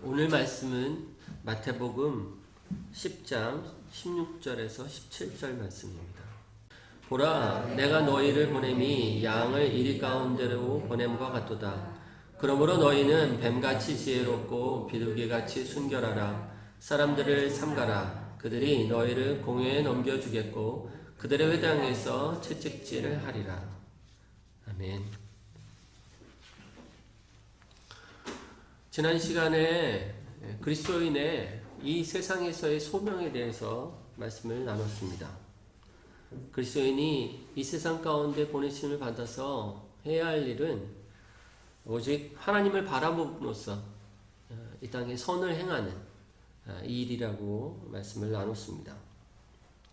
오늘 말씀은 마태복음 10장 16절에서 17절 말씀입니다. 보라, 내가 너희를 보냄이 양을 이리 가운데로 보냄과 같도다. 그러므로 너희는 뱀같이 지혜롭고 비둘기같이 순결하라. 사람들을 삼가라. 그들이 너희를 공회에 넘겨주겠고 그들의 회당에서 채찍질을 하리라. 아멘. 지난 시간에 그리스도인의 이 세상에서의 소명에 대해서 말씀을 나눴습니다. 그리스도인이 이 세상 가운데 보내심을 받아서 해야 할 일은 오직 하나님을 바라봄으로써 이 땅에 선을 행하는 이 일이라고 말씀을 나눴습니다.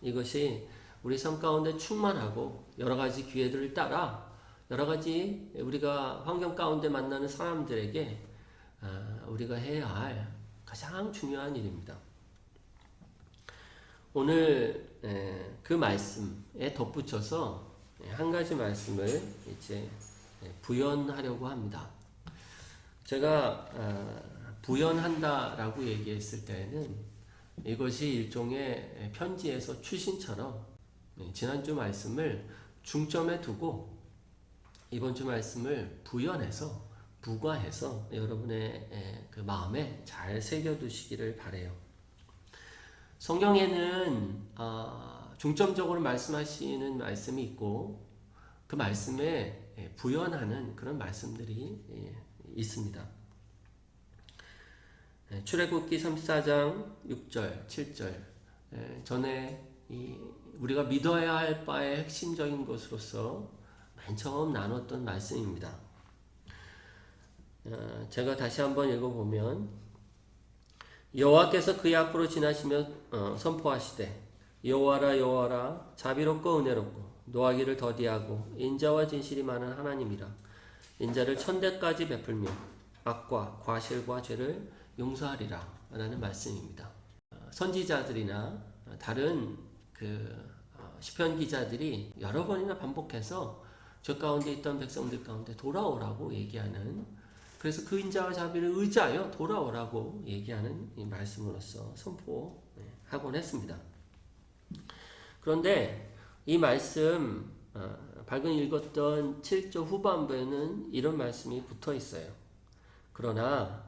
이것이 우리 삶 가운데 충만하고 여러 가지 기회들을 따라 여러 가지 우리가 환경 가운데 만나는 사람들에게 우리가 해야 할 가장 중요한 일입니다. 오늘 그 말씀에 덧붙여서 한 가지 말씀을 이제 부연하려고 합니다. 제가 부연한다라고 얘기했을 때는 이것이 일종의 편지에서 추신처럼 지난주 말씀을 중점에 두고 이번 주 말씀을 부연해서 부과해서 여러분의 그 마음에 잘 새겨두시기를 바라요. 성경에는 중점적으로 말씀하시는 말씀이 있고 그 말씀에 부연하는 그런 말씀들이 있습니다. 출애굽기 34장 6절, 7절 전에 우리가 믿어야 할 바의 핵심적인 것으로서 맨 처음 나눴던 말씀입니다. 제가 다시 한번 읽어보면 여호와께서 그의 앞으로 지나시며 선포하시되 여호와라 여호와라 자비롭고 은혜롭고 노하기를 더디하고 인자와 진실이 많은 하나님이라. 인자를 천대까지 베풀며 악과 과실과 죄를 용서하리라 라는 말씀입니다. 선지자들이나 다른 시편 기자들이 여러 번이나 반복해서 저 가운데 있던 백성들 가운데 돌아오라고 얘기하는, 그래서 그 인자와 자비를 의지하여 돌아오라고 얘기하는 이 말씀으로서 선포하곤 했습니다. 그런데 이 말씀 방금 읽었던 7절 후반부에는 이런 말씀이 붙어 있어요. 그러나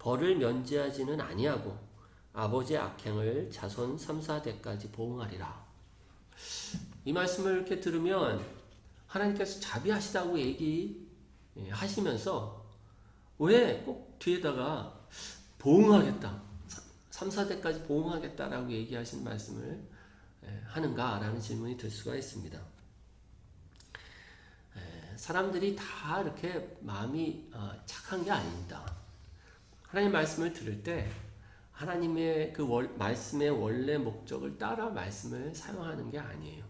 벌을 면제하지는 아니하고 아버지의 악행을 자손 3, 4대까지 보응하리라. 이 말씀을 이렇게 들으면 하나님께서 자비하시다고 얘기하시면서 왜 꼭 뒤에다가 보응하겠다, 3, 4대까지 보응하겠다라고 얘기하신 말씀을 하는가라는 질문이 들 수가 있습니다. 사람들이 다 이렇게 마음이 착한 게 아닙니다. 하나님 말씀을 들을 때 하나님의 그 말씀의 원래 목적을 따라 말씀을 사용하는 게 아니에요.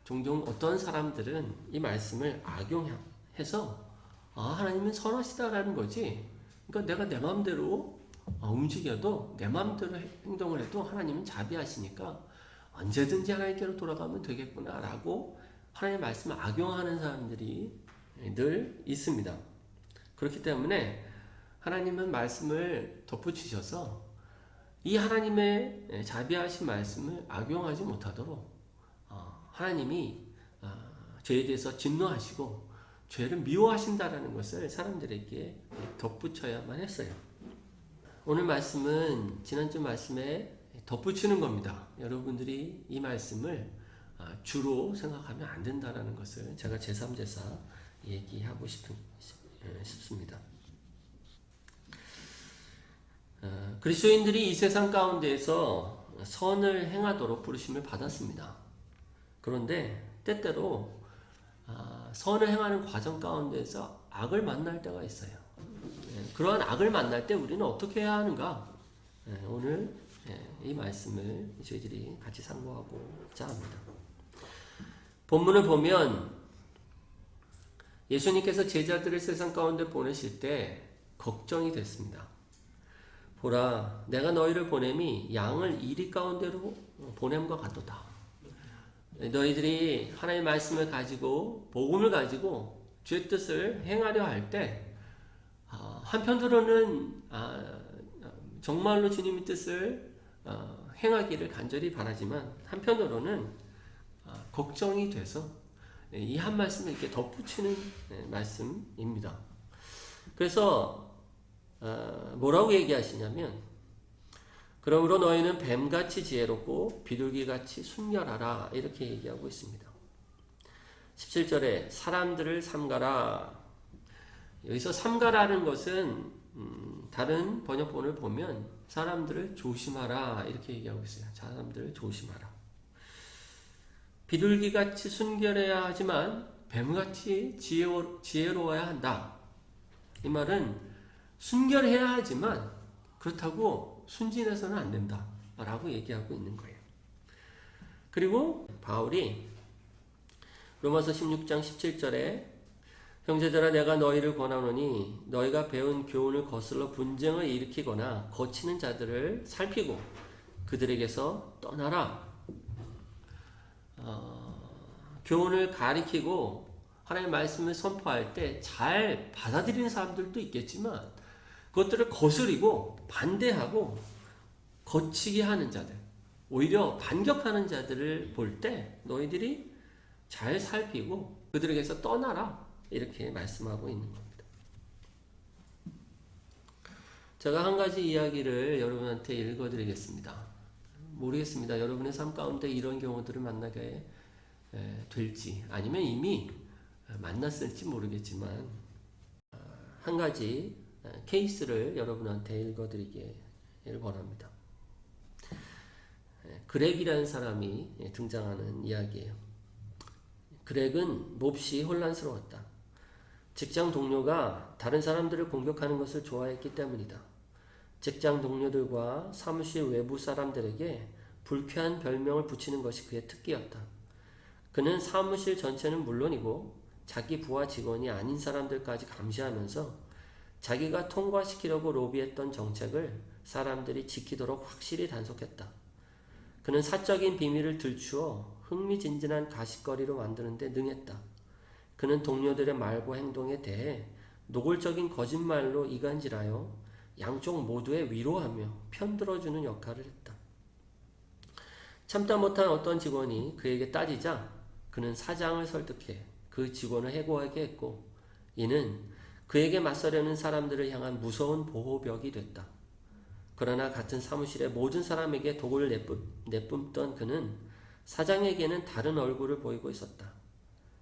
종종 어떤 사람들은 이 말씀을 악용해서 하나님은 선하시다라는 거지, 그러니까 내가 내 마음대로 움직여도 내 마음대로 행동을 해도 하나님은 자비하시니까 언제든지 하나님께로 돌아가면 되겠구나 라고 하나님의 말씀을 악용하는 사람들이 늘 있습니다. 그렇기 때문에 하나님은 말씀을 덧붙이셔서 이 하나님의 자비하신 말씀을 악용하지 못하도록 하나님이 죄에 대해서 진노하시고 죄를 미워하신다라는 것을 사람들에게 덧붙여야만 했어요. 오늘 말씀은 지난주 말씀에 덧붙이는 겁니다. 여러분들이 이 말씀을 주로 생각하면 안 된다라는 것을 제가 제3, 제4 얘기하고 싶습니다. 그리스도인들이 이 세상 가운데에서 선을 행하도록 부르심을 받았습니다. 그런데 때때로 선을 행하는 과정 가운데서 악을 만날 때가 있어요. 그러한 악을 만날 때 우리는 어떻게 해야 하는가? 오늘 이 말씀을 저희들이 같이 상고하고자 합니다. 본문을 보면 예수님께서 제자들을 세상 가운데 보내실 때 걱정이 됐습니다. 보라, 내가 너희를 보냄이 양을 이리 가운데로 보냄과 같도다. 너희들이 하나님의 말씀을 가지고 복음을 가지고 주의 뜻을 행하려 할 때 한편으로는 정말로 주님의 뜻을 행하기를 간절히 바라지만 한편으로는 걱정이 돼서 이 한 말씀을 이렇게 덧붙이는 말씀입니다. 그래서 뭐라고 얘기하시냐면 그러므로 너희는 뱀같이 지혜롭고 비둘기같이 순결하라 이렇게 얘기하고 있습니다. 17절에 사람들을 삼가라. 여기서 삼가라는 것은 다른 번역본을 보면 사람들을 조심하라 이렇게 얘기하고 있어요. 사람들을 조심하라. 비둘기같이 순결해야 하지만 뱀같이 지혜로워야 한다. 이 말은 순결해야 하지만 그렇다고 순진해서는 안 된다 라고 얘기하고 있는 거예요. 그리고 바울이 로마서 16장 17절에 형제들아 내가 너희를 권하노니 너희가 배운 교훈을 거슬러 분쟁을 일으키거나 거치는 자들을 살피고 그들에게서 떠나라. 교훈을 가리키고 하나님의 말씀을 선포할 때 잘 받아들이는 사람들도 있겠지만 그것들을 거스리고 반대하고 거치게 하는 자들, 오히려 반격하는 자들을 볼 때 너희들이 잘 살피고 그들에게서 떠나라 이렇게 말씀하고 있는 겁니다. 제가 한 가지 이야기를 여러분한테 읽어드리겠습니다. 모르겠습니다. 여러분의 삶 가운데 이런 경우들을 만나게 될지 아니면 이미 만났을지 모르겠지만 한 가지 케이스를 여러분한테 읽어드리기를 원합니다. 그렉이라는 사람이 등장하는 이야기예요. 그렉은 몹시 혼란스러웠다. 직장 동료가 다른 사람들을 공격하는 것을 좋아했기 때문이다. 직장 동료들과 사무실 외부 사람들에게 불쾌한 별명을 붙이는 것이 그의 특기였다. 그는 사무실 전체는 물론이고 자기 부하 직원이 아닌 사람들까지 감시하면서 자기가 통과시키려고 로비했던 정책을 사람들이 지키도록 확실히 단속했다. 그는 사적인 비밀을 들추어 흥미진진한 가십거리로 만드는 데 능했다. 그는 동료들의 말과 행동에 대해 노골적인 거짓말로 이간질하여 양쪽 모두에 위로하며 편들어주는 역할을 했다. 참다 못한 어떤 직원이 그에게 따지자 그는 사장을 설득해 그 직원을 해고하게 했고 이는 그에게 맞서려는 사람들을 향한 무서운 보호벽이 됐다. 그러나 같은 사무실의 모든 사람에게 독을 내뿜던 그는 사장에게는 다른 얼굴을 보이고 있었다.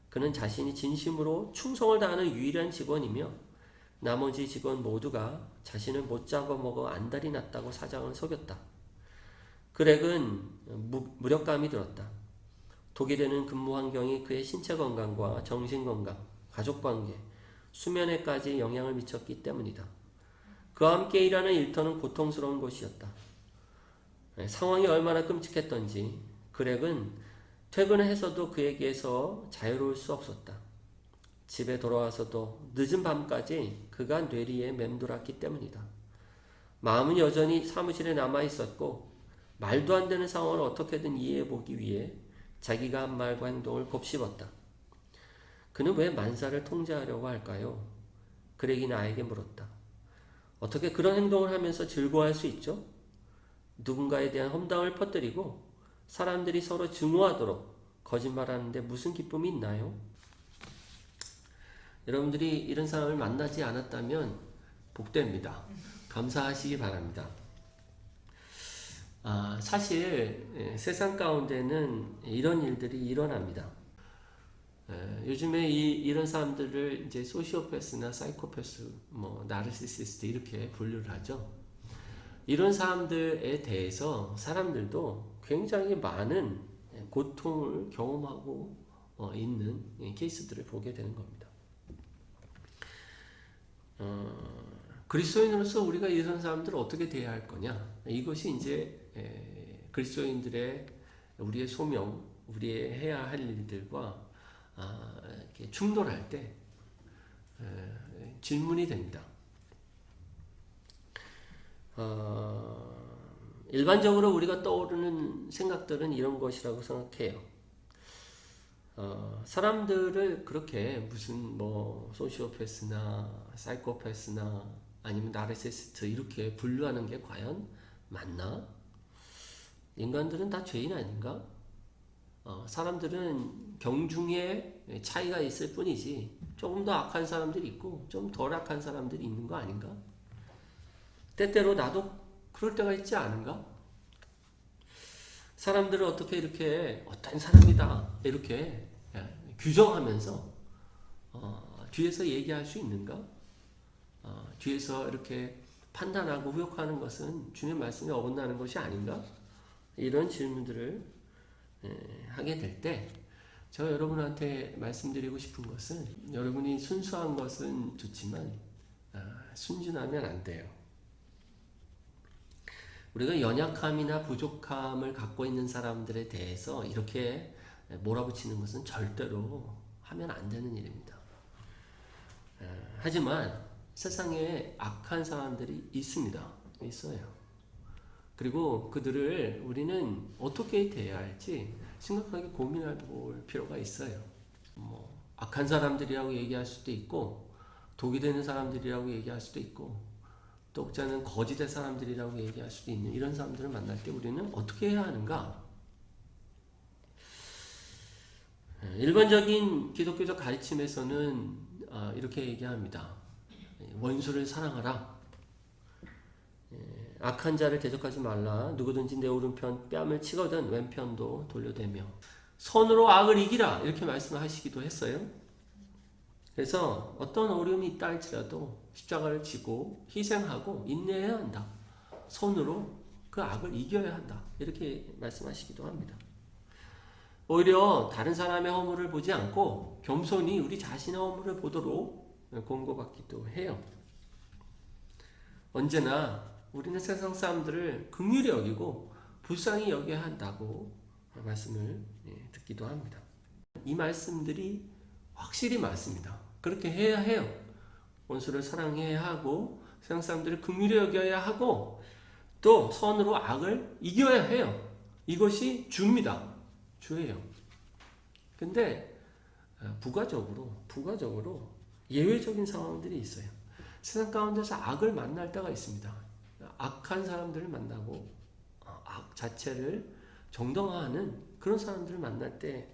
그는 자신이 진심으로 충성을 다하는 유일한 직원이며 나머지 직원 모두가 자신을 못 잡아먹어 안달이 났다고 사장을 속였다. 그렉은 무력감이 들었다. 독일에는 근무 환경이 그의 신체 건강과 정신 건강, 가족 관계, 수면에까지 영향을 미쳤기 때문이다. 그와 함께 일하는 일터는 고통스러운 곳이었다. 상황이 얼마나 끔찍했던지 그렉은 퇴근해서도 그에게서 자유로울 수 없었다. 집에 돌아와서도 늦은 밤까지 그가 뇌리에 맴돌았기 때문이다. 마음은 여전히 사무실에 남아있었고 말도 안 되는 상황을 어떻게든 이해해보기 위해 자기가 한 말과 행동을 곱씹었다. 그는 왜 만사를 통제하려고 할까요? 그렉이 나에게 물었다. 어떻게 그런 행동을 하면서 즐거워할 수 있죠? 누군가에 대한 험담을 퍼뜨리고 사람들이 서로 증오하도록 거짓말하는데 무슨 기쁨이 있나요? 여러분들이 이런 사람을 만나지 않았다면 복됩니다. 감사하시기 바랍니다. 사실 세상 가운데는 이런 일들이 일어납니다. 요즘에 이런 사람들을 이제 소시오패스나 사이코패스, 나르시시스트 이렇게 분류를 하죠. 이런 사람들에 대해서 사람들도 굉장히 많은 고통을 경험하고 있는 케이스들을 보게 되는 겁니다. 그리스도인으로서 우리가 이런 사람들을 어떻게 대해야 할 거냐? 이것이 이제 그리스도인들의 우리의 소명, 우리의 해야 할 일들과 이렇게 충돌할 때 질문이 됩니다. 일반적으로 우리가 떠오르는 생각들은 이런 것이라고 생각해요. 사람들을 그렇게 무슨 소시오패스나 사이코패스나 아니면 나르시시스트 이렇게 분류하는 게 과연 맞나? 인간들은 다 죄인 아닌가? 사람들은 경중에 차이가 있을 뿐이지 조금 더 악한 사람들이 있고 좀 덜 악한 사람들이 있는 거 아닌가? 때때로 나도 그럴 때가 있지 않은가? 사람들을 어떻게 이렇게 어떤 사람이다 이렇게 규정하면서 뒤에서 얘기할 수 있는가? 뒤에서 이렇게 판단하고 후욕하는 것은 주님의 말씀에 어긋나는 것이 아닌가? 이런 질문들을 하게 될 때 제가 여러분한테 말씀드리고 싶은 것은 여러분이 순수한 것은 좋지만 순진하면 안 돼요. 우리가 연약함이나 부족함을 갖고 있는 사람들에 대해서 이렇게 몰아붙이는 것은 절대로 하면 안 되는 일입니다. 하지만 세상에 악한 사람들이 있어요. 그리고 그들을 우리는 어떻게 대해야 할지 심각하게 고민해 볼 필요가 있어요. 악한 사람들이라고 얘기할 수도 있고 독이 되는 사람들이라고 얘기할 수도 있고 또 혹자는 거짓의 사람들이라고 얘기할 수도 있는 이런 사람들을 만날 때 우리는 어떻게 해야 하는가? 일반적인 기독교적 가르침에서는 이렇게 얘기합니다. 원수를 사랑하라. 악한 자를 대적하지 말라. 누구든지 내 오른편 뺨을 치거든 왼편도 돌려대며 손으로 악을 이기라. 이렇게 말씀하시기도 했어요. 그래서 어떤 어려움이 있다 할지라도 십자가를 지고 희생하고 인내해야 한다. 손으로 그 악을 이겨야 한다. 이렇게 말씀하시기도 합니다. 오히려 다른 사람의 허물을 보지 않고 겸손히 우리 자신의 허물을 보도록 권고받기도 해요. 언제나 우리는 세상 사람들을 긍휼히 여기고 불쌍히 여겨야 한다고 말씀을 듣기도 합니다. 이 말씀들이 확실히 맞습니다. 그렇게 해야 해요. 원수를 사랑해야 하고 세상 사람들을 긍휼히 여겨야 하고 또 선으로 악을 이겨야 해요. 이것이 주입니다. 주예요. 근데 부가적으로 예외적인 상황들이 있어요. 세상 가운데서 악을 만날 때가 있습니다. 악한 사람들을 만나고 악 자체를 정당화하는 그런 사람들을 만날 때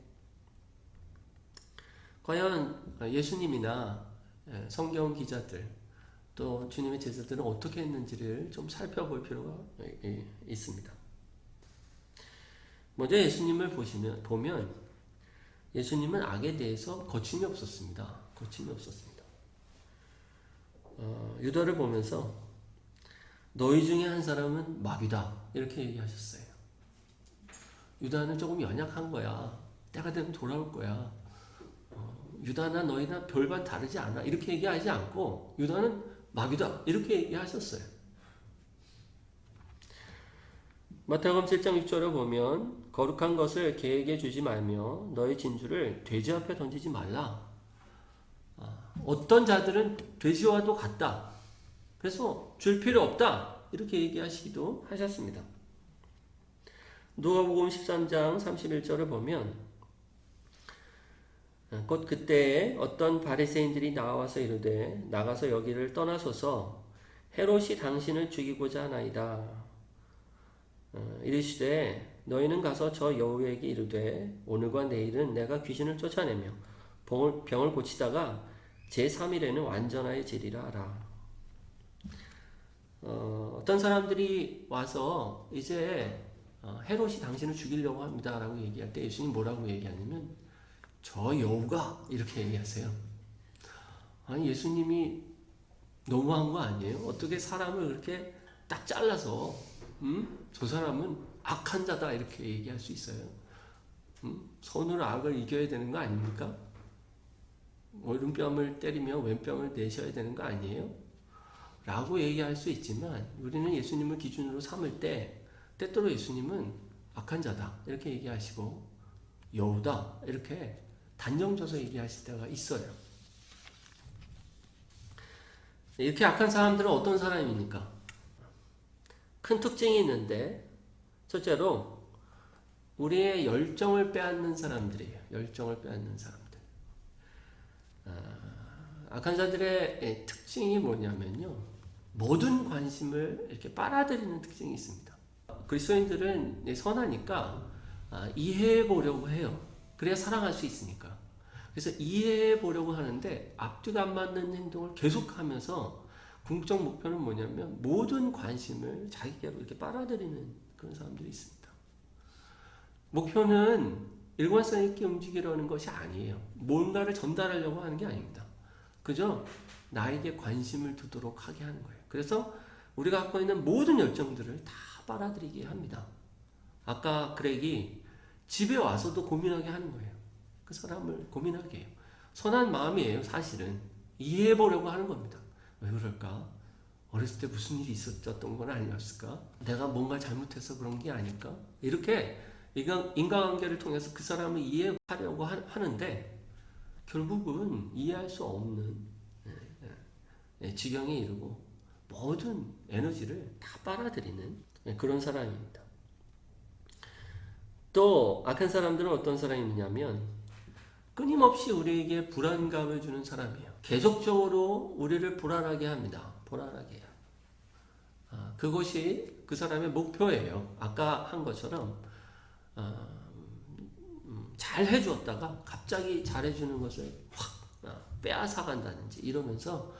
과연 예수님이나 성경 기자들 또 주님의 제자들은 어떻게 했는지를 좀 살펴볼 필요가 있습니다. 먼저 예수님을 보면 예수님은 악에 대해서 거침이 없었습니다. 유다를 보면서 너희 중에 한 사람은 마귀다 이렇게 얘기하셨어요. 유다는 조금 연약한 거야. 때가 되면 돌아올 거야. 유다나 너희나 별반 다르지 않아 이렇게 얘기하지 않고 유다는 마귀다 이렇게 얘기하셨어요. 마태복음 7장 6절을 보면 거룩한 것을 개에게 주지 말며 너희 진주를 돼지 앞에 던지지 말라. 어떤 자들은 돼지와도 같다. 그래서 줄 필요 없다. 이렇게 얘기하시기도 하셨습니다. 누가복음 13장 31절을 보면 곧 그때에 어떤 바리새인들이 나와서 이르되 나가서 여기를 떠나소서 헤롯이 당신을 죽이고자 하나이다. 이르시되 너희는 가서 저 여우에게 이르되 오늘과 내일은 내가 귀신을 쫓아내며 병을 고치다가 제3일에는 완전하여지리라 하라. 어떤 사람들이 와서 이제 헤롯이 당신을 죽이려고 합니다 라고 얘기할 때 예수님 뭐라고 얘기하냐면 저 여우가 이렇게 얘기하세요. 아니 예수님이 너무한 거 아니에요? 어떻게 사람을 그렇게 딱 잘라서 저 사람은 악한 자다 이렇게 얘기할 수 있어요? 손으로 악을 이겨야 되는 거 아닙니까? 오른뺨을 때리며 왼뺨을 내셔야 되는 거 아니에요? 라고 얘기할 수 있지만 우리는 예수님을 기준으로 삼을 때 때때로 예수님은 악한 자다 이렇게 얘기하시고 여우다 이렇게 단정져서 얘기하실 때가 있어요. 이렇게 악한 사람들은 어떤 사람입니까? 큰 특징이 있는데 첫째로 우리의 열정을 빼앗는 사람들이에요. 열정을 빼앗는 사람들. 악한 자들의 특징이 뭐냐면요. 모든 관심을 이렇게 빨아들이는 특징이 있습니다. 그리스도인들은 선하니까 이해해 보려고 해요. 그래야 사랑할 수 있으니까. 그래서 이해해 보려고 하는데 앞뒤가 안 맞는 행동을 계속하면서 궁극적 목표는 뭐냐면 모든 관심을 자기께로 이렇게 빨아들이는 그런 사람들이 있습니다. 목표는 일관성 있게 움직이려는 것이 아니에요. 뭔가를 전달하려고 하는 게 아닙니다. 그저 나에게 관심을 두도록 하게 하는 거예요. 그래서 우리가 갖고 있는 모든 열정들을 다 빨아들이게 합니다. 아까 그렉이 집에 와서도 고민하게 하는 거예요. 그 사람을 고민하게 해요. 선한 마음이에요, 사실은. 이해해 보려고 하는 겁니다. 왜 그럴까? 어렸을 때 무슨 일이 있었던 건 아니었을까? 내가 뭔가 잘못해서 그런 게 아닐까? 이렇게 인간관계를 통해서 그 사람을 이해하려고 하는데 결국은 이해할 수 없는 지경에 이르고 모든 에너지를 다 빨아들이는 그런 사람입니다. 또 악한 사람들은 어떤 사람이냐면 끊임없이 우리에게 불안감을 주는 사람이에요. 계속적으로 우리를 불안하게 합니다. 불안하게 해요. 그것이 그 사람의 목표예요. 아까 한 것처럼 잘 해주었다가 갑자기 잘해주는 것을 확 빼앗아간다든지 이러면서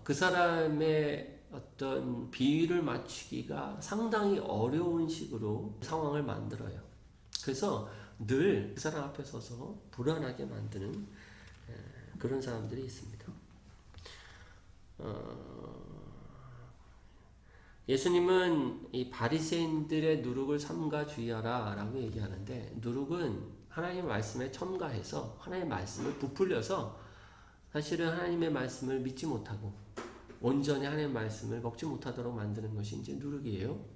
그 사람의 어떤 비위를 맞추기가 상당히 어려운 식으로 상황을 만들어요. 그래서 늘 그 사람 앞에 서서 불안하게 만드는 그런 사람들이 있습니다. 예수님은 이 바리새인들의 누룩을 삼가 주의하라 라고 얘기하는데, 누룩은 하나님의 말씀에 첨가해서 하나님의 말씀을 부풀려서 사실은 하나님의 말씀을 믿지 못하고 온전히 하나님의 말씀을 먹지 못하도록 만드는 것이 이제 누룩이에요.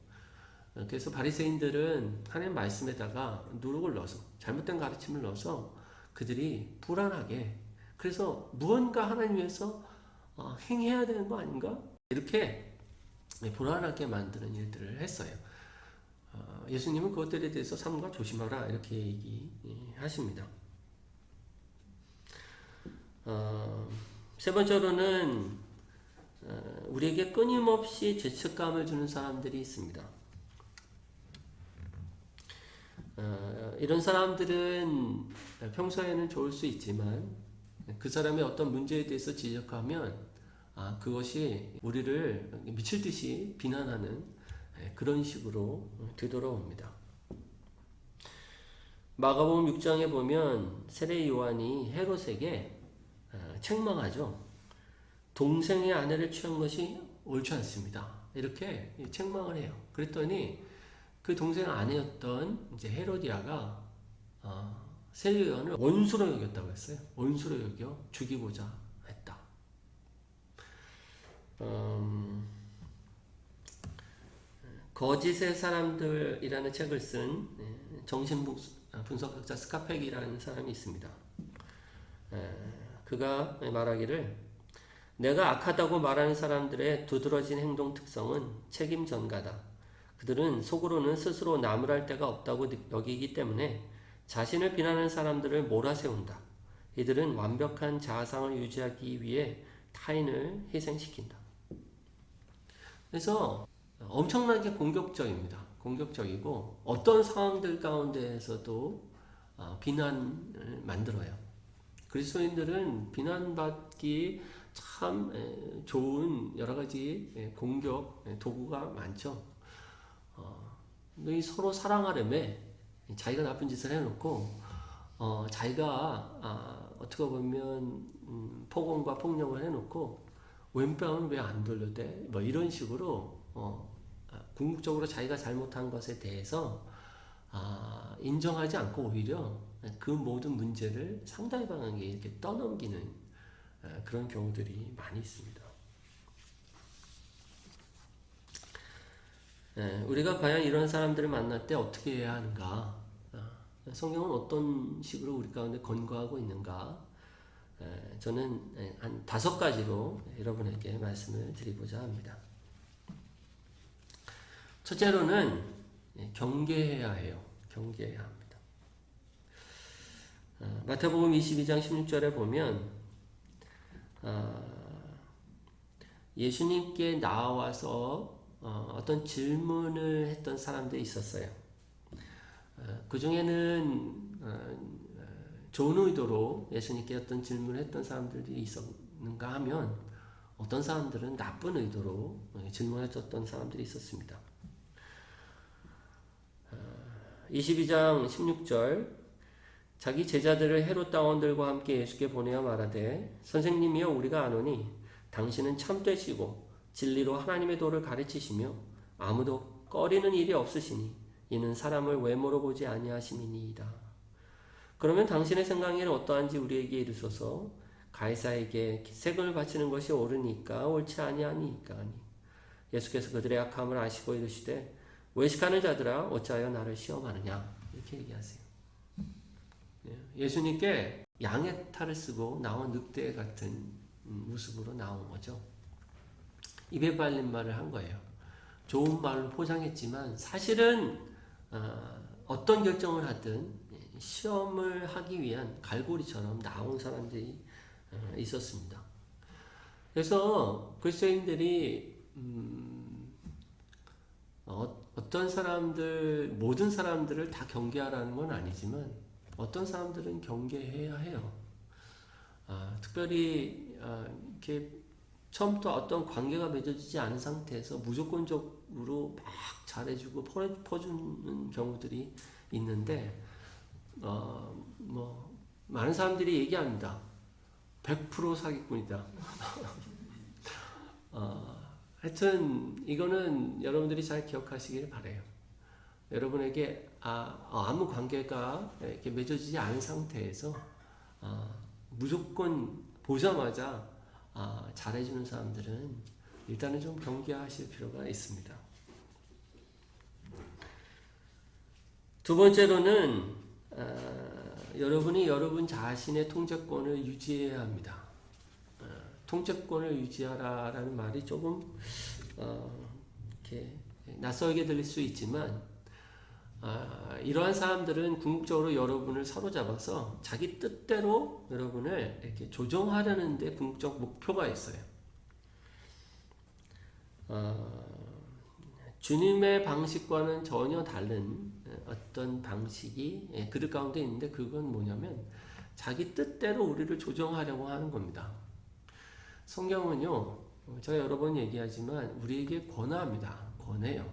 그래서 바리새인들은 하나님의 말씀에다가 누룩을 넣어서, 잘못된 가르침을 넣어서 그들이 불안하게, 그래서 무언가 하나님 위해서 행해야 되는 거 아닌가? 이렇게 불안하게 만드는 일들을 했어요. 예수님은 그것들에 대해서 삼가 조심하라 이렇게 얘기하십니다. 세 번째로는 우리에게 끊임없이 죄책감을 주는 사람들이 있습니다. 이런 사람들은 평소에는 좋을 수 있지만 그 사람의 어떤 문제에 대해서 지적하면 그것이 우리를 미칠 듯이 비난하는 그런 식으로 되돌아옵니다. 마가복음 6장에 보면 세례 요한이 헤롯에게 책망하죠. 동생의 아내를 취한 것이 옳지 않습니다. 이렇게 책망을 해요. 그랬더니 그 동생 아내였던 이제 헤로디아가 세례 요한을 원수로 여겼다고 했어요. 원수로 여겨 죽이고자 했다. 거짓의 사람들이라는 책을 쓴 정신분석학자 스카펙이라는 사람이 있습니다. 그가 말하기를, 내가 악하다고 말하는 사람들의 두드러진 행동 특성은 책임 전가다. 그들은 속으로는 스스로 나무랄 데가 없다고 여기기 때문에 자신을 비난하는 사람들을 몰아세운다. 이들은 완벽한 자아상을 유지하기 위해 타인을 희생시킨다. 그래서 엄청나게 공격적입니다. 공격적이고 어떤 상황들 가운데에서도 비난을 만들어요. 그리스도인들은 비난받기 참 좋은 여러 가지 공격 도구가 많죠. 너희 서로 사랑하려며 자기가 나쁜 짓을 해놓고 자기가 어떻게 보면 폭언과 폭력을 해놓고 왼뺨은 왜 안 돌려대? 뭐 이런 식으로 궁극적으로 자기가 잘못한 것에 대해서 인정하지 않고 오히려 그 모든 문제를 상대방에게 이렇게 떠넘기는 그런 경우들이 많이 있습니다. 우리가 과연 이런 사람들을 만날 때 어떻게 해야 하는가? 성경은 어떤 식으로 우리 가운데 권고하고 있는가? 저는 한 5가지로 여러분에게 말씀을 드리고자 합니다. 첫째로는 경계해야 해요. 경계해야 합니다. 마태복음 22장 16절에 보면 예수님께 나와서 어떤 질문을 했던 사람들이 있었어요. 그 중에는 좋은 의도로 예수님께 어떤 질문을 했던 사람들이 있었는가 하면 어떤 사람들은 나쁜 의도로 질문했었던 사람들이 있었습니다. 22장 16절 자기 제자들을 헤롯 당원들과 함께 예수께 보내어 말하되 선생님이여 우리가 아노니 당신은 참되시고 진리로 하나님의 도를 가르치시며 아무도 꺼리는 일이 없으시니 이는 사람을 외모로 보지 아니하심이니이다. 그러면 당신의 생각에는 어떠한지 우리에게 이르소서. 가이사에게 세금을 바치는 것이 옳으니까 옳지 아니하니까 하니 예수께서 그들의 악함을 아시고 이르시되 외식하는 자들아 어찌하여 나를 시험하느냐 이렇게 얘기하세요. 예수님께 양의 탈을 쓰고 나온 늑대 같은 모습으로 나온 거죠. 입에 발린 말을 한 거예요. 좋은 말로 포장했지만 사실은 어떤 결정을 하든 시험을 하기 위한 갈고리처럼 나온 사람들이 있었습니다. 그래서 그리스도인들이 어떤 사람들, 모든 사람들을 다 경계하라는 건 아니지만 어떤 사람들은 경계해야 해요. 특별히 이렇게 처음부터 어떤 관계가 맺어지지 않은 상태에서 무조건적으로 막 잘해주고 퍼주는 경우들이 있는데 많은 사람들이 얘기합니다. 100% 사기꾼이다. 하여튼 이거는 여러분들이 잘 기억하시길 바라요. 여러분에게 아무 관계가 이렇게 맺어지지 않은 상태에서 무조건 보자마자 잘해주는 사람들은 일단은 좀 경계하실 필요가 있습니다. 두 번째로는 여러분이 여러분 자신의 통제권을 유지해야 합니다. 통제권을 유지하라라는 말이 조금 이렇게 낯설게 들릴 수 있지만 이러한 사람들은 궁극적으로 여러분을 사로잡아서 자기 뜻대로 여러분을 이렇게 조정하려는 데 궁극적 목표가 있어요. 주님의 방식과는 전혀 다른 어떤 방식이 그들 가운데 있는데 그건 뭐냐면 자기 뜻대로 우리를 조정하려고 하는 겁니다. 성경은요, 제가 여러 번 얘기하지만 우리에게 권합니다. 권해요.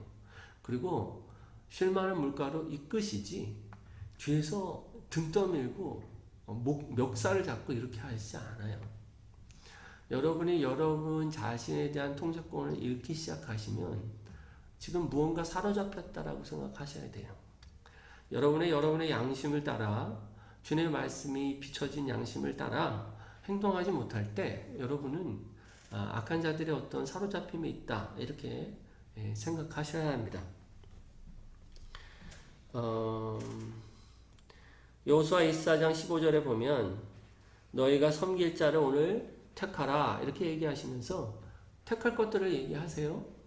그리고 쉴 만한 물가로 이끄시지 뒤에서 등 떠밀고 멱살을 잡고 이렇게 하시지 않아요. 여러분이 여러분 자신에 대한 통제권을 잃기 시작하시면 지금 무언가 사로잡혔다라고 생각하셔야 돼요. 여러분의 양심을 따라 주님의 말씀이 비춰진 양심을 따라 행동하지 못할 때 여러분은 악한 자들의 어떤 사로잡힘이 있다 이렇게 생각하셔야 합니다. 여호수아 24장 15절에 보면 너희가 섬길 자를 오늘 택하라 이렇게 얘기하시면서 택할 것들을 얘기하세요.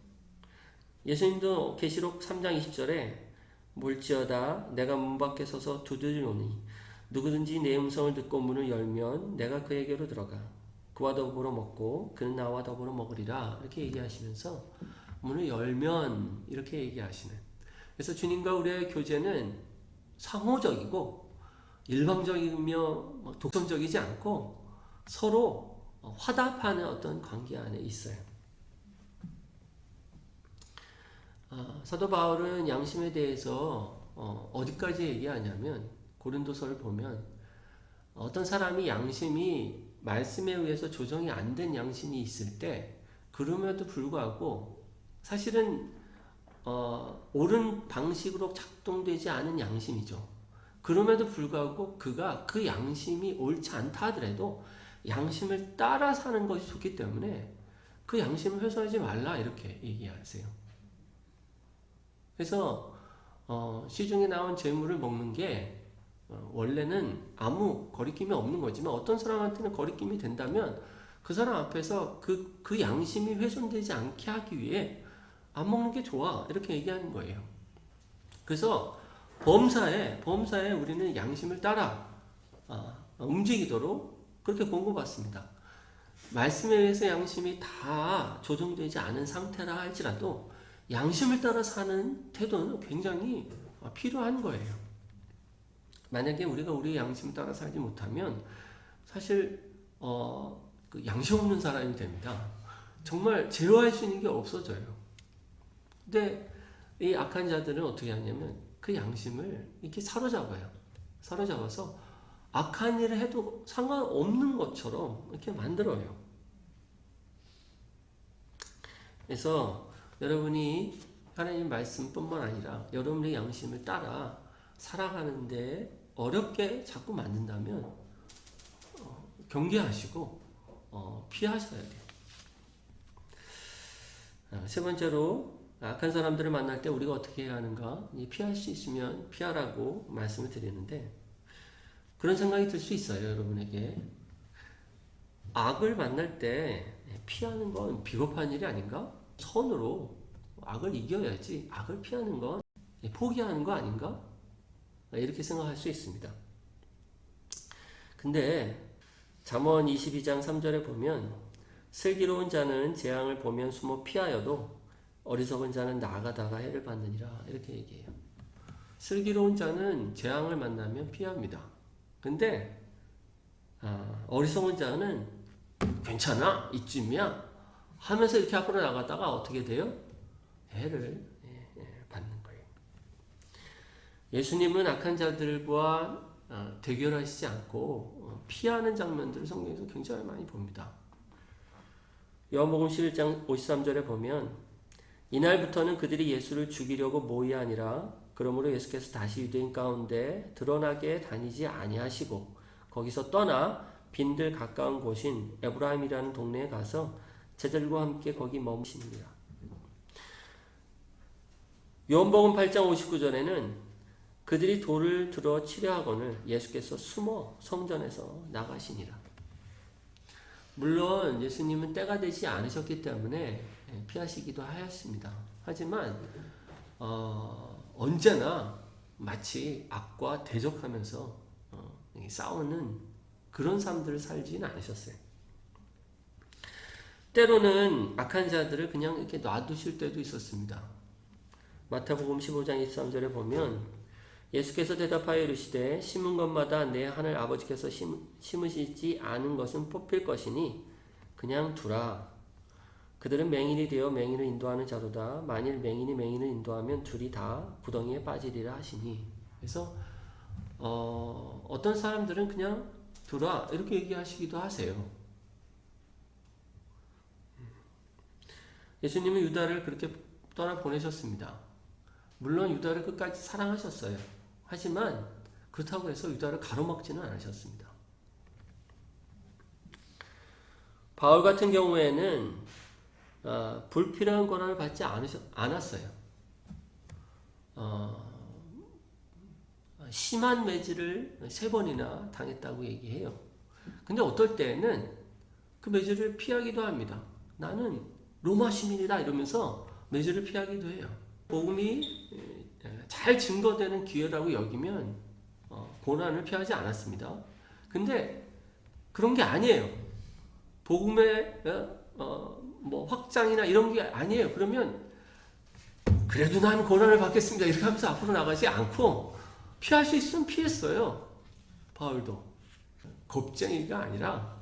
예수님도 계시록 3장 20절에 몰지어다 내가 문 밖에 서서 두드리노니 누구든지 내 음성을 듣고 문을 열면 내가 그에게로 들어가 그와 더불어 먹고 그는 나와 더불어 먹으리라 이렇게 얘기하시면서 문을 열면 이렇게 얘기하시는. 그래서 주님과 우리의 교제는 상호적이고 일방적이며 독선적이지 않고 서로 화답하는 어떤 관계 안에 있어요. 사도 바울은 양심에 대해서 어디까지 얘기하냐면 고린도서를 보면 어떤 사람이 양심이 말씀에 의해서 조정이 안 된 양심이 있을 때 그럼에도 불구하고 사실은 옳은 방식으로 작동되지 않은 양심이죠. 그럼에도 불구하고 그가 그 양심이 옳지 않다 하더라도 양심을 따라 사는 것이 좋기 때문에 그 양심을 훼손하지 말라 이렇게 얘기하세요. 그래서 시중에 나온 재물을 먹는 게 원래는 아무 거리낌이 없는 거지만 어떤 사람한테는 거리낌이 된다면 그 사람 앞에서 그 양심이 훼손되지 않게 하기 위해 안 먹는 게 좋아 이렇게 얘기하는 거예요. 그래서 범사에 우리는 양심을 따라 움직이도록 그렇게 권고받습니다. 말씀에 의해서 양심이 다 조정되지 않은 상태라 할지라도 양심을 따라 사는 태도는 굉장히 필요한 거예요. 만약에 우리가 우리의 양심을 따라 살지 못하면 사실 그 양심 없는 사람이 됩니다. 정말 제어할 수 있는 게 없어져요. 근데 이 악한 자들은 어떻게 하냐면 그 양심을 이렇게 사로잡아요. 사로잡아서 악한 일을 해도 상관없는 것처럼 이렇게 만들어요. 그래서 여러분이 하나님 말씀뿐만 아니라 여러분의 양심을 따라 살아가는데 어렵게 자꾸 만든다면 경계하시고 피하셔야 돼요. 세 번째로 악한 사람들을 만날 때 우리가 어떻게 해야 하는가? 피할 수 있으면 피하라고 말씀을 드리는데 그런 생각이 들 수 있어요. 여러분에게 악을 만날 때 피하는 건 비겁한 일이 아닌가? 선으로 악을 이겨야지 악을 피하는 건 포기하는 거 아닌가? 이렇게 생각할 수 있습니다. 근데 잠언 22장 3절에 보면 슬기로운 자는 재앙을 보면 숨어 피하여도 어리석은 자는 나아가다가 해를 받느니라 이렇게 얘기해요. 슬기로운 자는 재앙을 만나면 피합니다. 근데 어리석은 자는 괜찮아 이쯤이야 하면서 이렇게 앞으로 나가다가 어떻게 돼요? 해를 받는 거예요. 예수님은 악한 자들과 대결하시지 않고 피하는 장면들을 성경에서 굉장히 많이 봅니다. 요한복음 11장 53절에 보면 이날부터는 그들이 예수를 죽이려고 모이야 하니라. 그러므로 예수께서 다시 유대인 가운데 드러나게 다니지 아니하시고 거기서 떠나 빈들 가까운 곳인 에브라임이라는 동네에 가서 제자들과 함께 거기 머무시니라. 요한복음 8장 59절에는 그들이 돌을 들어 치려 하거늘 예수께서 숨어 성전에서 나가시니라. 물론 예수님은 때가 되지 않으셨기 때문에 피하시기도 하였습니다. 하지만 언제나 마치 악과 대적하면서 싸우는 그런 삶들을 살지는 않으셨어요. 때로는 악한 자들을 그냥 이렇게 놔두실 때도 있었습니다. 마태복음 15장 23절에 보면 예수께서 대답하여 이르시되 심은 것마다 내 하늘 아버지께서 심으시지 않은 것은 뽑힐 것이니 그냥 두라. 그들은 맹인이 되어 맹인을 인도하는 자로다. 만일 맹인이 맹인을 인도하면 둘이 다 구덩이에 빠지리라 하시니. 그래서 어떤 사람들은 그냥 두라 이렇게 얘기하시기도 하세요. 예수님은 유다를 그렇게 떠나보내셨습니다. 물론 유다를 끝까지 사랑하셨어요. 하지만 그렇다고 해서 유다를 가로막지는 않으셨습니다. 바울 같은 경우에는 불필요한 권한을 받지 않았어요. 심한 매질을 3번이나 당했다고 얘기해요. 근데 어떨 때는 그 매질을 피하기도 합니다. 나는 로마 시민이다 이러면서 매질을 피하기도 해요. 복음이 잘 증거되는 기회라고 여기면 고난을 피하지 않았습니다. 근데 그런 게 아니에요. 복음의 뭐 확장이나 이런 게 아니에요. 그러면 그래도 나는 고난을 받겠습니다 이렇게 하면서 앞으로 나가지 않고 피할 수 있으면 피했어요. 바울도 겁쟁이가 아니라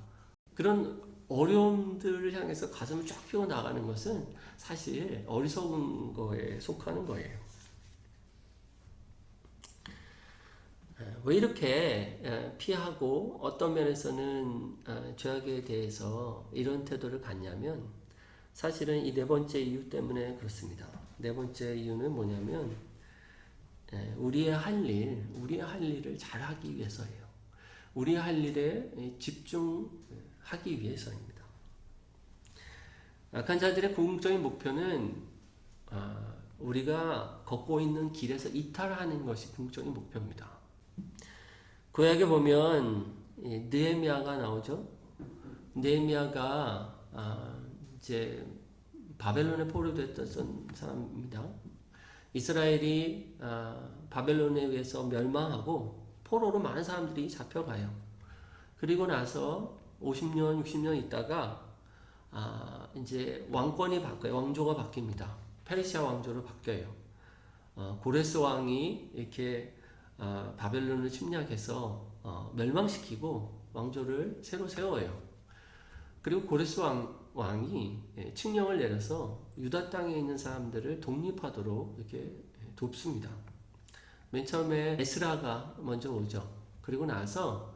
그런 어려움들을 향해서 가슴을 쫙 펴고 나가는 것은 사실 어리석은 거에 속하는 거예요. 왜 이렇게 피하고 어떤 면에서는 죄악에 대해서 이런 태도를 갖냐면 사실은 이 4번째 이유 때문에 그렇습니다. 4번째 이유는 뭐냐면 우리의 할 일을 잘하기 위해서예요. 우리의 할 일에 집중하기 위해서입니다. 악한 자들의 궁극적인 목표는 우리가 걷고 있는 길에서 이탈하는 것이 궁극적인 목표입니다. 구약에 보면 느헤미야가 나오죠. 느헤미야가 이제 바벨론에 포로됐던 사람입니다. 이스라엘이 바벨론에 의해서 멸망하고 포로로 많은 사람들이 잡혀가요. 그리고 나서 50년, 60년 있다가 이제 왕권이 바뀌어요. 왕조가 바뀝니다. 페르시아 왕조로 바뀌어요. 고레스 왕이 이렇게 바벨론을 침략해서 멸망시키고 왕조를 새로 세워요. 그리고 고레스 왕이 칙령을 내려서 유다 땅에 있는 사람들을 독립하도록 이렇게 돕습니다. 맨 처음에 에스라가 먼저 오죠. 그리고 나서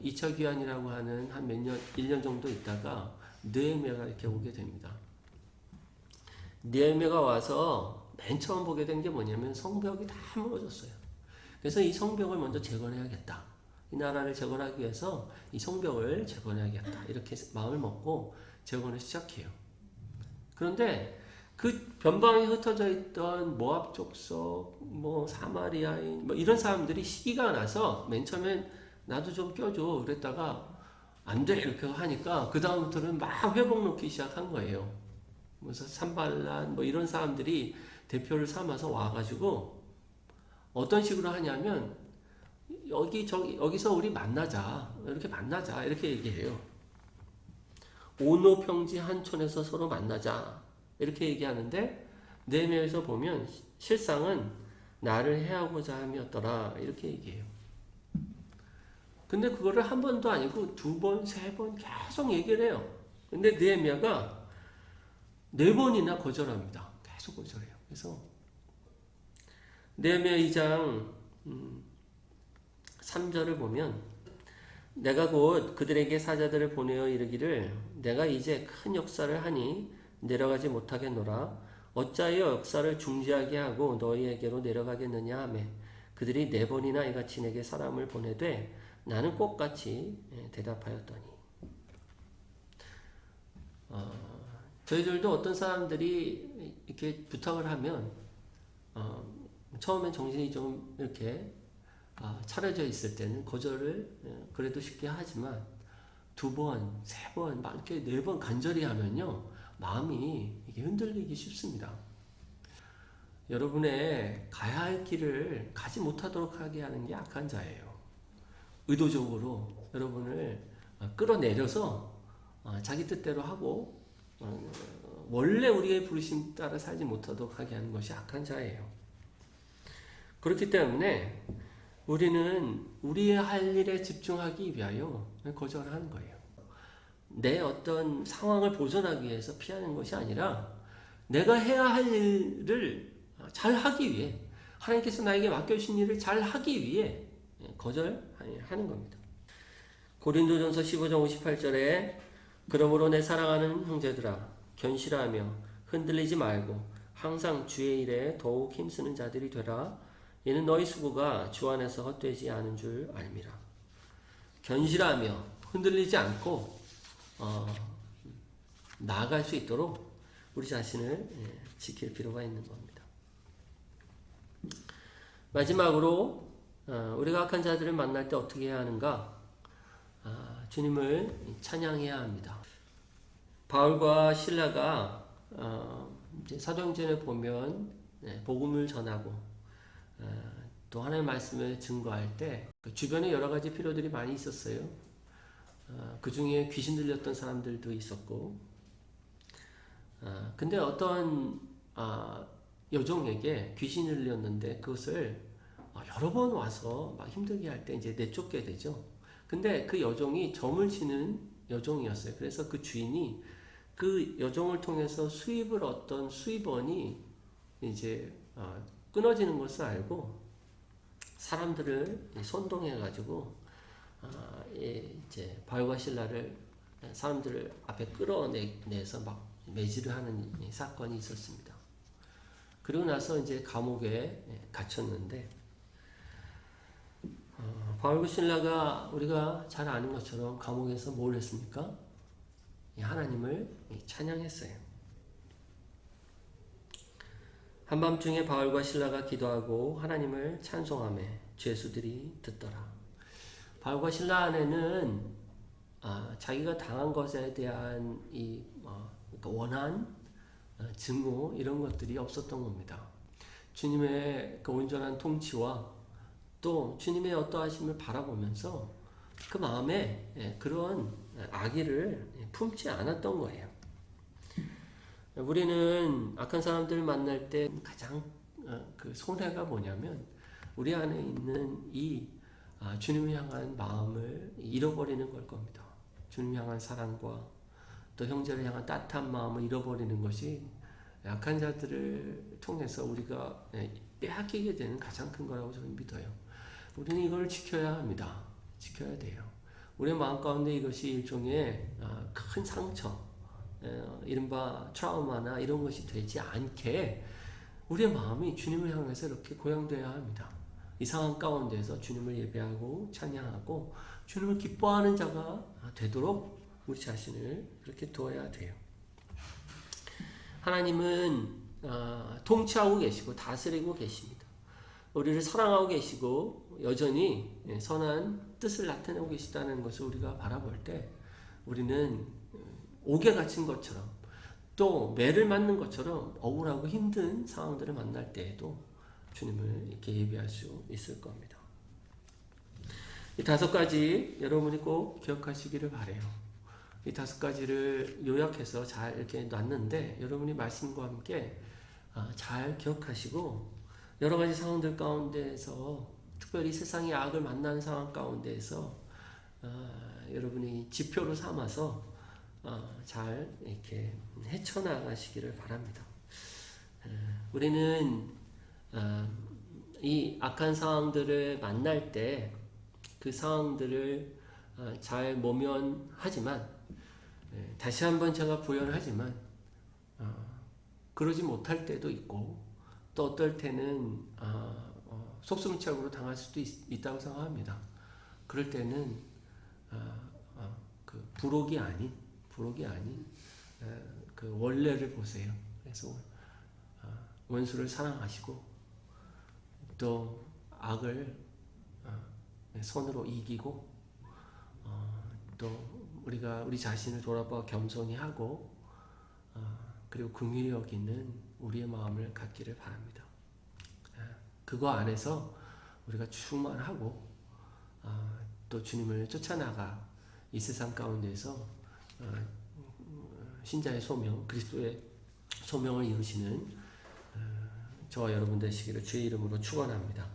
2차 귀환이라고 하는 한 몇 년, 1년 정도 있다가 느헤미야가 이렇게 오게 됩니다. 느헤미야가 와서 맨 처음 보게 된 게 뭐냐면 성벽이 다 무너졌어요. 그래서 이 성벽을 먼저 재건해야겠다. 이 나라를 재건하기 위해서 이 성벽을 재건해야겠다. 이렇게 마음을 먹고 재건을 시작해요. 그런데 그 변방에 흩어져 있던 모압 족속, 뭐 사마리아인, 뭐 이런 사람들이 시기가 나서 맨 처음엔 나도 좀 껴줘 그랬다가 안 돼 이렇게 하니까 그 다음부터는 막 회복 놓기 시작한 거예요. 그래서 산발란 뭐 이런 사람들이 대표를 삼아서 와가지고 어떤 식으로 하냐면 여기서 우리 만나자 이렇게 얘기해요. 오노평지 한촌에서 서로 만나자 이렇게 얘기하는데 느헤미야에서 보면 실상은 나를 해하고자 함이었더라 이렇게 얘기해요. 근데 그거를 한 번도 아니고 두 번, 세 번 계속 얘기를 해요. 근데 느헤미야가 네 번이나 거절합니다. 계속 거절해요. 그래서 느헤미야 2장 3절을 보면 내가 곧 그들에게 사자들을 보내어 이르기를 내가 이제 큰 역사를 하니 내려가지 못하겠노라. 어찌하여 역사를 중지하게 하고 너희에게로 내려가겠느냐 하매 그들이 네 번이나 이같이 내게 사람을 보내되 나는 꼭같이 대답하였더니. 저희들도 어떤 사람들이 이렇게 부탁을 하면 처음엔 정신이 좀 이렇게 차려져 있을 때는 거절을 그래도 쉽게 하지만 두 번, 세 번, 막 이렇게 네 번 간절히 하면요 마음이 이게 흔들리기 쉽습니다. 여러분의 가야 할 길을 가지 못하도록 하게 하는 게 악한 자예요. 의도적으로 여러분을 끌어내려서 자기 뜻대로 하고 원래 우리의 부르심 따라 살지 못하도록 하게 하는 것이 악한 자예요. 그렇기 때문에 우리는 우리의 할 일에 집중하기 위하여 거절하는 거예요. 내 어떤 상황을 보존하기 위해서 피하는 것이 아니라 내가 해야 할 일을 잘 하기 위해 하나님께서 나에게 맡겨주신 일을 잘 하기 위해 거절하는 겁니다. 고린도전서 15장 58절에 그러므로 내 사랑하는 형제들아 견실하며 흔들리지 말고 항상 주의 일에 더욱 힘쓰는 자들이 되라. 이는 너희 수고가 주 안에서 헛되지 않은 줄 알미라. 견실하며 흔들리지 않고 나아갈 수 있도록 우리 자신을 지킬 필요가 있는 겁니다. 마지막으로 우리가 악한 자들을 만날 때 어떻게 해야 하는가? 주님을 찬양해야 합니다. 바울과 실라가 사도행전에 보면 복음을 전하고 또 하나님의 말씀을 증거할 때 주변에 여러 가지 필요들이 많이 있었어요. 그 중에 귀신 들렸던 사람들도 있었고 근데 어떤 여종에게 귀신을 들렸는데 그것을 여러 번 와서 막 힘들게 할 때 이제 내쫓게 되죠. 근데 그 여종이 점을 치는 여종이었어요. 그래서 그 주인이 그 여종을 통해서 수입을 얻던 수입원이 이제 끊어지는 것을 알고 사람들을 선동해가지고 이제 바울과 실라를 사람들을 앞에 끌어내서 막 매질을 하는 사건이 있었습니다. 그리고 나서 이제 감옥에 갇혔는데 바울과 실라가 우리가 잘 아는 것처럼 감옥에서 뭘 했습니까? 하나님을 찬양했어요. 한밤중에 바울과 실라가 기도하고 하나님을 찬송하매 죄수들이 듣더라. 바울과 실라 안에는 자기가 당한 것에 대한 그러니까 원한 증오 이런 것들이 없었던 겁니다. 주님의 그 온전한 통치와 또 주님의 어떠하심을 바라보면서 그 마음에 그런 악의를 품지 않았던 거예요. 우리는 악한 사람들을 만날 때 가장 그 손해가 뭐냐면 우리 안에 있는 이 주님을 향한 마음을 잃어버리는 걸 겁니다. 주님을 향한 사랑과 또 형제를 향한 따뜻한 마음을 잃어버리는 것이 약한 자들을 통해서 우리가 빼앗기게 되는 가장 큰 거라고 저는 믿어요. 우리는 이걸 지켜야 합니다. 지켜야 돼요. 우리의 마음 가운데 이것이 일종의 큰 상처, 이른바 트라우마나 이런 것이 되지 않게 우리의 마음이 주님을 향해서 이렇게 고양되어야 합니다. 이 상황 가운데서 주님을 예배하고 찬양하고 주님을 기뻐하는 자가 되도록 우리 자신을 그렇게 두어야 돼요. 하나님은 통치하고 계시고 다스리고 계십니다. 우리를 사랑하고 계시고 여전히 선한 뜻을 나타내고 계시다는 것을 우리가 바라볼 때 우리는 옥에 갇힌 것처럼 또 매를 맞는 것처럼 억울하고 힘든 상황들을 만날 때에도 주님을 이렇게 예배할 수 있을 겁니다. 이 5가지 여러분이 꼭 기억하시기를 바라요. 이 5가지를 요약해서 잘 이렇게 놨는데 여러분이 말씀과 함께 잘 기억하시고 여러 가지 상황들 가운데에서 특별히 세상의 악을 만나는 상황 가운데에서 여러분이 지표로 삼아서 잘 이렇게 헤쳐나가시기를 바랍니다. 우리는 이 악한 상황들을 만날 때 그 상황들을 잘 모면하지만 다시 한번 제가 부연하지만 그러지 못할 때도 있고 또 어떨 때는 속수무책으로 당할 수도 있다고 생각합니다. 그럴 때는 그 부록이 아닌 그 원래를 보세요. 그래서 원수를 사랑하시고 또 악을 손으로 이기고 또 우리 자신을 돌아봐 겸손히 하고 그리고 긍휼히 여기는 우리의 마음을 갖기를 바랍니다. 그거 안에서 우리가 충만하고 또 주님을 쫓아나가 이 세상 가운데서 신자의 소명, 그리스도의 소명을 이루시는 저와 여러분 되시기를 주의 이름으로 축원합니다.